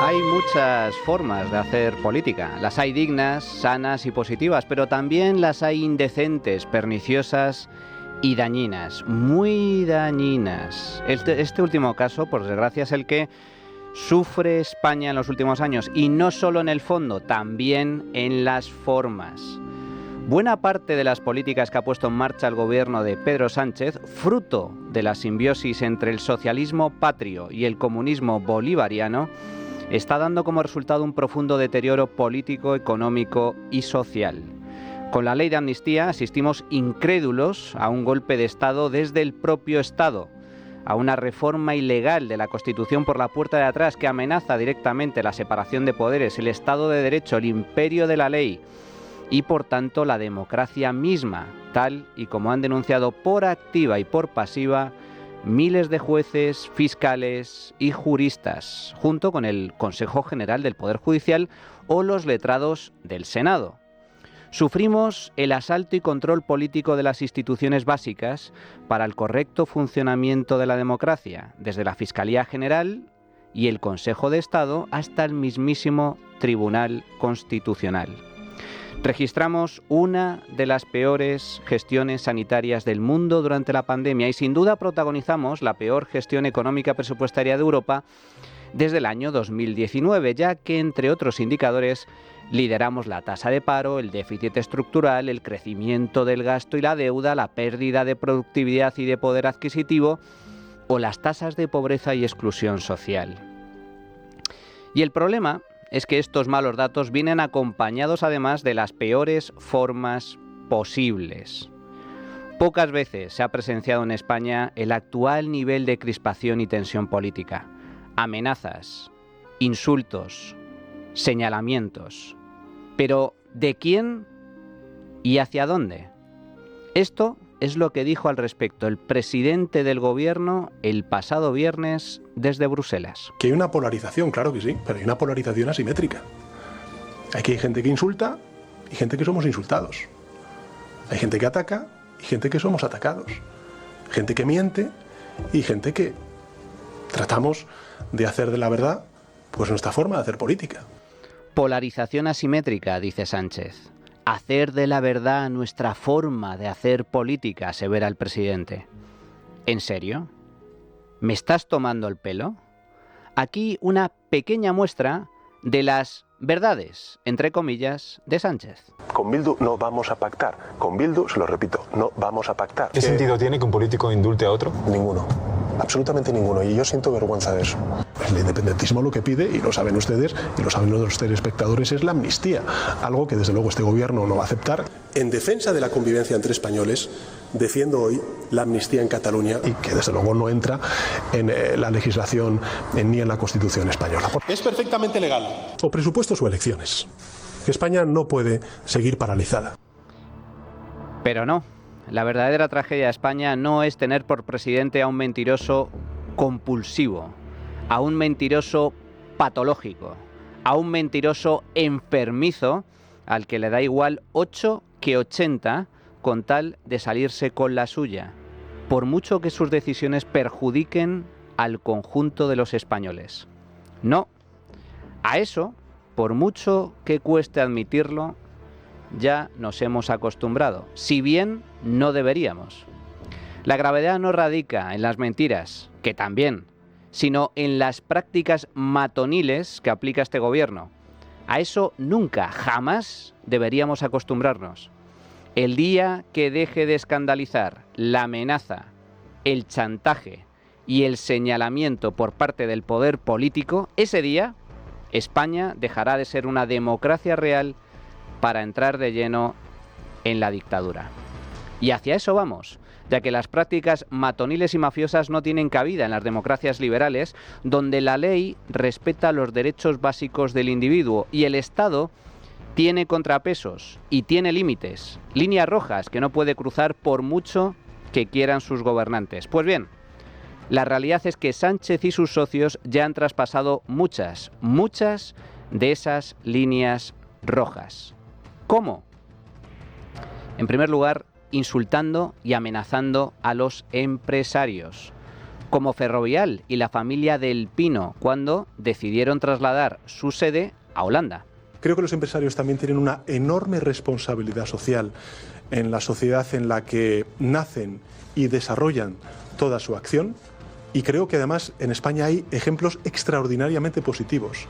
Hay muchas formas de hacer política. Las hay dignas, sanas y positivas, pero también las hay indecentes, perniciosas y dañinas, muy dañinas. Este último caso, por desgracia, es el que sufre España en los últimos años, y no solo en el fondo, también en las formas. Buena parte de las políticas que ha puesto en marcha el gobierno de Pedro Sánchez, fruto de la simbiosis entre el socialismo patrio y el comunismo bolivariano, está dando como resultado un profundo deterioro político, económico y social. Con la ley de amnistía asistimos incrédulos a un golpe de Estado desde el propio Estado, a una reforma ilegal de la Constitución por la puerta de atrás que amenaza directamente la separación de poderes, el Estado de Derecho, el imperio de la ley y, por tanto, la democracia misma, tal y como han denunciado por activa y por pasiva miles de jueces, fiscales y juristas, junto con el Consejo General del Poder Judicial o los letrados del Senado. Sufrimos el asalto y control político de las instituciones básicas para el correcto funcionamiento de la democracia, desde la Fiscalía General y el Consejo de Estado hasta el mismísimo Tribunal Constitucional. Registramos una de las peores gestiones sanitarias del mundo durante la pandemia y sin duda protagonizamos la peor gestión económica presupuestaria de Europa desde el año 2019, ya que, entre otros indicadores, lideramos la tasa de paro, el déficit estructural, el crecimiento del gasto y la deuda, la pérdida de productividad y de poder adquisitivo o las tasas de pobreza y exclusión social. Y el problema es que estos malos datos vienen acompañados además de las peores formas posibles. Pocas veces se ha presenciado en España el actual nivel de crispación y tensión política. Amenazas, insultos, señalamientos. Pero ¿de quién y hacia dónde? Esto es lo que dijo al respecto el presidente del gobierno el pasado viernes desde Bruselas. Que hay una polarización, claro que sí, pero hay una polarización asimétrica. Aquí hay gente que insulta y gente que somos insultados. Hay gente que ataca y gente que somos atacados. Gente que miente y gente que tratamos de hacer de la verdad pues nuestra forma de hacer política. Polarización asimétrica, dice Sánchez. Hacer de la verdad nuestra forma de hacer política, asevera el presidente. ¿En serio? ¿Me estás tomando el pelo? Aquí una pequeña muestra de las verdades, entre comillas, de Sánchez. Con Bildu no vamos a pactar. Con Bildu, se lo repito, no vamos a pactar. ¿Qué sentido tiene que un político indulte a otro? Ninguno. Absolutamente ninguno. Y yo siento vergüenza de eso. El independentismo lo que pide, y lo saben ustedes, y lo saben los telespectadores, es la amnistía. Algo que desde luego este gobierno no va a aceptar. En defensa de la convivencia entre españoles, defiendo hoy la amnistía en Cataluña y que desde luego no entra en la legislación ni en la Constitución española. Es perfectamente legal. O presupuestos o elecciones. España no puede seguir paralizada. Pero no. La verdadera tragedia de España no es tener por presidente a un mentiroso compulsivo, a un mentiroso patológico, a un mentiroso enfermizo al que le da igual 8 que 80 con tal de salirse con la suya, por mucho que sus decisiones perjudiquen al conjunto de los españoles. No, a eso, por mucho que cueste admitirlo, ya nos hemos acostumbrado, si bien no deberíamos. La gravedad no radica en las mentiras, que también, sino en las prácticas matoniles que aplica este gobierno. A eso nunca, jamás deberíamos acostumbrarnos. El día que deje de escandalizar la amenaza, el chantaje y el señalamiento por parte del poder político, ese día España dejará de ser una democracia real para entrar de lleno en la dictadura. Y hacia eso vamos, ya que las prácticas matoniles y mafiosas no tienen cabida en las democracias liberales, donde la ley respeta los derechos básicos del individuo y el Estado tiene contrapesos y tiene límites, líneas rojas que no puede cruzar por mucho que quieran sus gobernantes. Pues bien, la realidad es que Sánchez y sus socios ya han traspasado muchas de esas líneas rojas. ¿Cómo? En primer lugar, insultando y amenazando a los empresarios, como Ferrovial y la familia del Pino, cuando decidieron trasladar su sede a Holanda. Creo que los empresarios también tienen una enorme responsabilidad social en la sociedad en la que nacen y desarrollan toda su acción, y creo que además en España hay ejemplos extraordinariamente positivos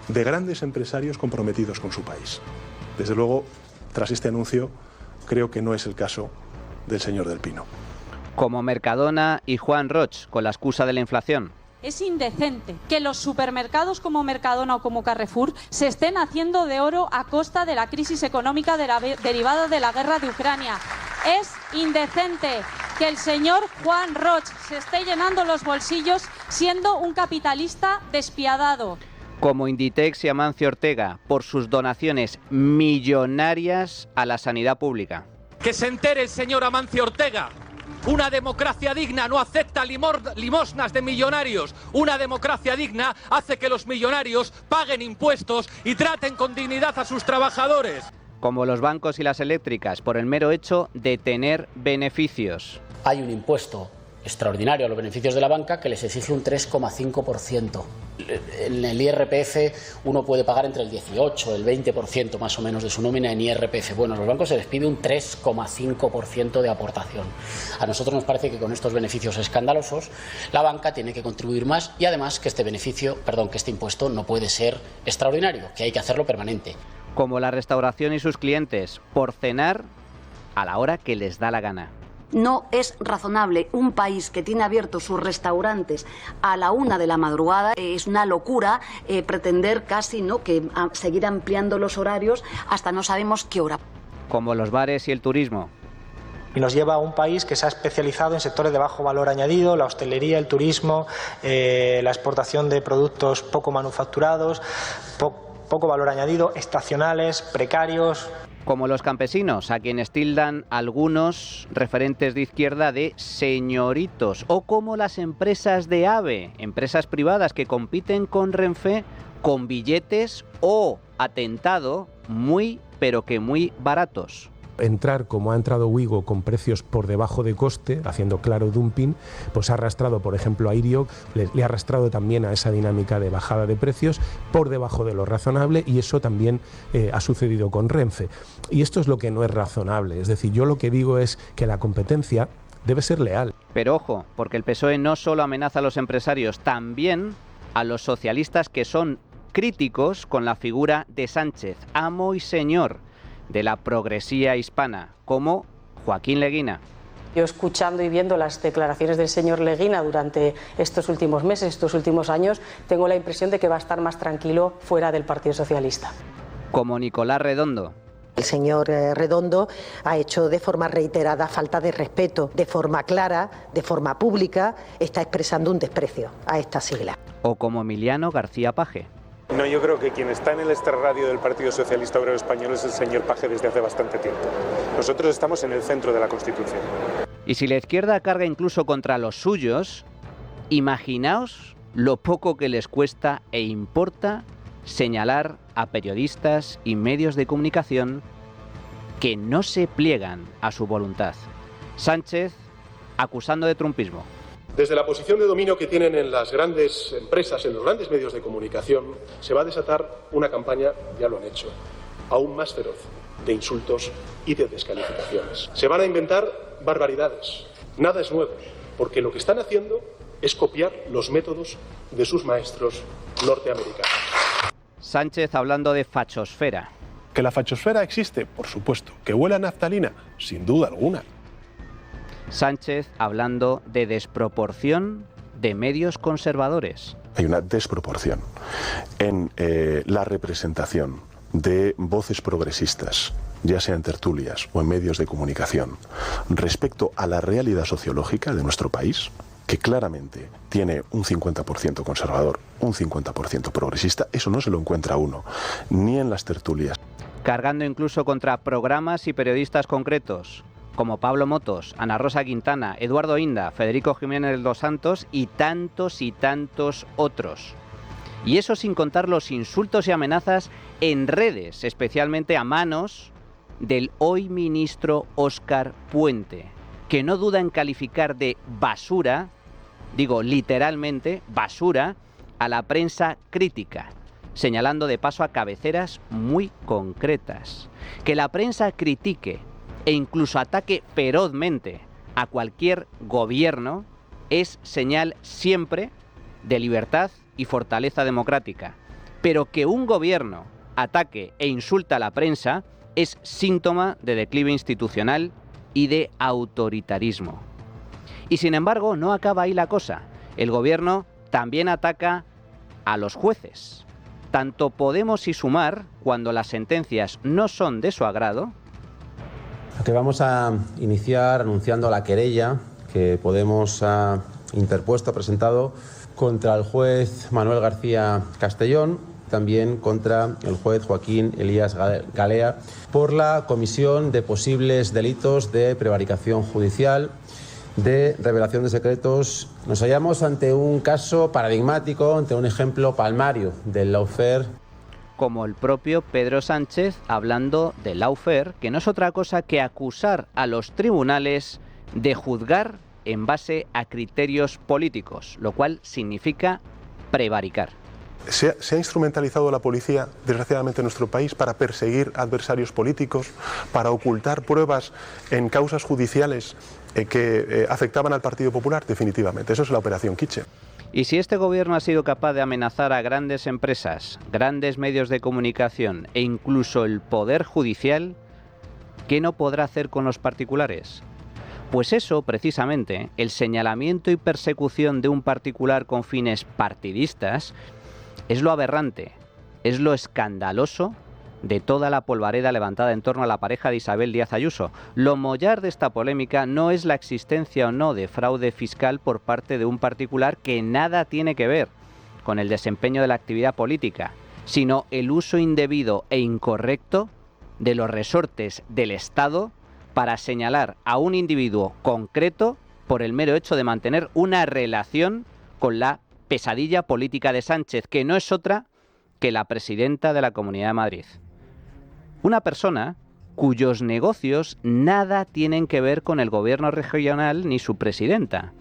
de grandes empresarios comprometidos con su país. Desde luego, tras este anuncio, creo que no es el caso del señor del Pino. Como Mercadona y Juan Roig, con la excusa de la inflación. Es indecente que los supermercados como Mercadona o como Carrefour se estén haciendo de oro a costa de la crisis económica derivada de la guerra de Ucrania. Es indecente que el señor Juan Roig se esté llenando los bolsillos siendo un capitalista despiadado. Como Inditex y Amancio Ortega, por sus donaciones millonarias a la sanidad pública. Que se entere el señor Amancio Ortega. Una democracia digna no acepta limosnas de millonarios. Una democracia digna hace que los millonarios paguen impuestos y traten con dignidad a sus trabajadores. Como los bancos y las eléctricas, por el mero hecho de tener beneficios. Hay un impuesto extraordinario a los beneficios de la banca que les exige un 3,5%. En el IRPF uno puede pagar entre el 18 y el 20% más o menos de su nómina en IRPF. Bueno, a los bancos se les pide un 3,5% de aportación. A nosotros nos parece que con estos beneficios escandalosos la banca tiene que contribuir más, y además que este impuesto no puede ser extraordinario, que hay que hacerlo permanente. Como la restauración y sus clientes, por cenar a la hora que les da la gana. No es razonable un país que tiene abiertos sus restaurantes a la 1 de la madrugada. Es una locura pretender casi que seguir ampliando los horarios hasta no sabemos qué hora. Como los bares y el turismo. Y nos lleva a un país que se ha especializado en sectores de bajo valor añadido, la hostelería, el turismo, la exportación de productos poco manufacturados, poco valor añadido, estacionales, precarios. Como los campesinos, a quienes tildan algunos referentes de izquierda de señoritos, o como las empresas de AVE, empresas privadas que compiten con Renfe con billetes o atentado muy, pero que muy baratos. Entrar como ha entrado Wigo con precios por debajo de coste, haciendo claro dumping, pues ha arrastrado, por ejemplo, a Irio, le ha arrastrado también a esa dinámica de bajada de precios por debajo de lo razonable, y eso también ha sucedido con Renfe. Y esto es lo que no es razonable, es decir, yo lo que digo es que la competencia debe ser leal. Pero ojo, porque el PSOE no solo amenaza a los empresarios, también a los socialistas que son críticos con la figura de Sánchez, amo y señor de la progresía hispana, como Joaquín Leguina. Yo, escuchando y viendo las declaraciones del señor Leguina durante estos últimos meses, estos últimos años, tengo la impresión de que va a estar más tranquilo fuera del Partido Socialista. Como Nicolás Redondo. El señor Redondo ha hecho de forma reiterada falta de respeto, de forma clara, de forma pública, está expresando un desprecio a esta sigla. O como Emiliano García Paje. No, yo creo que quien está en el extrarradio del Partido Socialista Obrero Español es el señor Paje desde hace bastante tiempo. Nosotros estamos en el centro de la Constitución. Y si la izquierda carga incluso contra los suyos, imaginaos lo poco que les cuesta e importa señalar a periodistas y medios de comunicación que no se pliegan a su voluntad. Sánchez acusando de trumpismo. Desde la posición de dominio que tienen en las grandes empresas, en los grandes medios de comunicación, se va a desatar una campaña, ya lo han hecho, aún más feroz, de insultos y de descalificaciones. Se van a inventar barbaridades. Nada es nuevo, porque lo que están haciendo es copiar los métodos de sus maestros norteamericanos. Sánchez hablando de fachosfera. ¿Que la fachosfera existe? Por supuesto. ¿Que huele a naftalina? Sin duda alguna. Sánchez hablando de desproporción de medios conservadores. Hay una desproporción en la representación de voces progresistas, ya sea en tertulias o en medios de comunicación, respecto a la realidad sociológica de nuestro país, que claramente tiene un 50% conservador, un 50% progresista. Eso no se lo encuentra uno, ni en las tertulias. Cargando incluso contra programas y periodistas concretos, como Pablo Motos, Ana Rosa Quintana, Eduardo Inda, Federico Jiménez dos Santos y tantos otros. Y eso sin contar los insultos y amenazas en redes, especialmente a manos del hoy ministro Óscar Puente, que no duda en calificar de basura digo literalmente basura, a la prensa crítica, señalando de paso a cabeceras muy concretas. Que la prensa critique e incluso ataque ferozmente a cualquier gobierno es señal siempre de libertad y fortaleza democrática. Pero que un gobierno ataque e insulte a la prensa es síntoma de declive institucional y de autoritarismo. Y sin embargo, no acaba ahí la cosa. El gobierno también ataca a los jueces. Tanto Podemos y Sumar, cuando las sentencias no son de su agrado. Lo que vamos a iniciar anunciando la querella que Podemos ha interpuesto, presentado contra el juez Manuel García Castellón, también contra el juez Joaquín Elías Galea, por la comisión de posibles delitos de prevaricación judicial, de revelación de secretos. Nos hallamos ante un caso paradigmático, ante un ejemplo palmario del lawfare. Como el propio Pedro Sánchez hablando del lawfare, que no es otra cosa que acusar a los tribunales de juzgar en base a criterios políticos, lo cual significa prevaricar. Se ha instrumentalizado la policía, desgraciadamente, en nuestro país para perseguir adversarios políticos, para ocultar pruebas en causas judiciales que afectaban al Partido Popular, definitivamente. Eso es la operación Kitchen. Y si este gobierno ha sido capaz de amenazar a grandes empresas, grandes medios de comunicación e incluso el poder judicial, ¿qué no podrá hacer con los particulares? Pues eso, precisamente, el señalamiento y persecución de un particular con fines partidistas, es lo aberrante, es lo escandaloso de toda la polvareda levantada en torno a la pareja de Isabel Díaz Ayuso. Lo mollar de esta polémica no es la existencia o no de fraude fiscal por parte de un particular que nada tiene que ver con el desempeño de la actividad política, sino el uso indebido e incorrecto de los resortes del Estado para señalar a un individuo concreto por el mero hecho de mantener una relación con la pesadilla política de Sánchez, que no es otra que la presidenta de la Comunidad de Madrid. Una persona cuyos negocios nada tienen que ver con el gobierno regional ni su presidenta,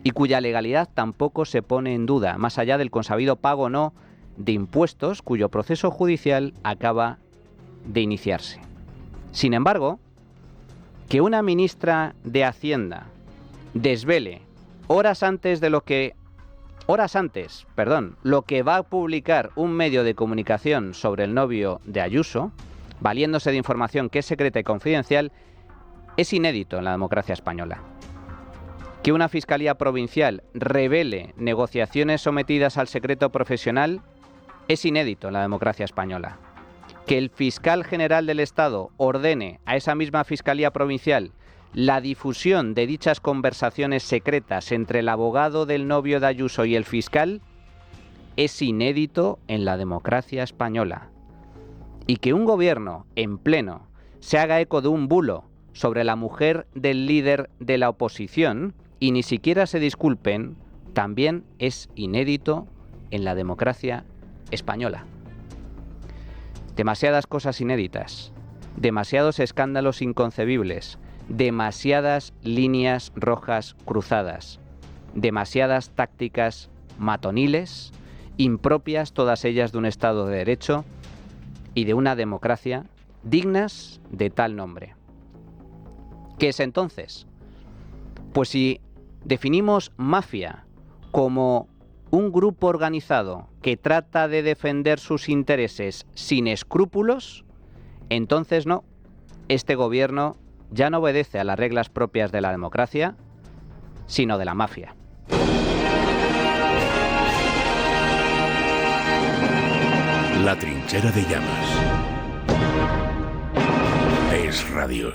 y cuya legalidad tampoco se pone en duda, más allá del consabido pago o no de impuestos, cuyo proceso judicial acaba de iniciarse. Sin embargo, que una ministra de Hacienda desvele horas antes, lo que va a publicar un medio de comunicación sobre el novio de Ayuso, valiéndose de información que es secreta y confidencial, es inédito en la democracia española. Que una fiscalía provincial revele negociaciones sometidas al secreto profesional es inédito en la democracia española. Que el fiscal general del Estado ordene a esa misma fiscalía provincial la difusión de dichas conversaciones secretas entre el abogado del novio de Ayuso y el fiscal es inédito en la democracia española. Y que un gobierno en pleno se haga eco de un bulo sobre la mujer del líder de la oposición y ni siquiera se disculpen, también es inédito en la democracia española. Demasiadas cosas inéditas, demasiados escándalos inconcebibles, demasiadas líneas rojas cruzadas, demasiadas tácticas matoniles, impropias todas ellas de un Estado de Derecho y de una democracia dignas de tal nombre. ¿Qué es entonces? Pues si definimos mafia como un grupo organizado que trata de defender sus intereses sin escrúpulos, entonces no, este gobierno ya no obedece a las reglas propias de la democracia, sino de la mafia. La trinchera de llamas. Es radio.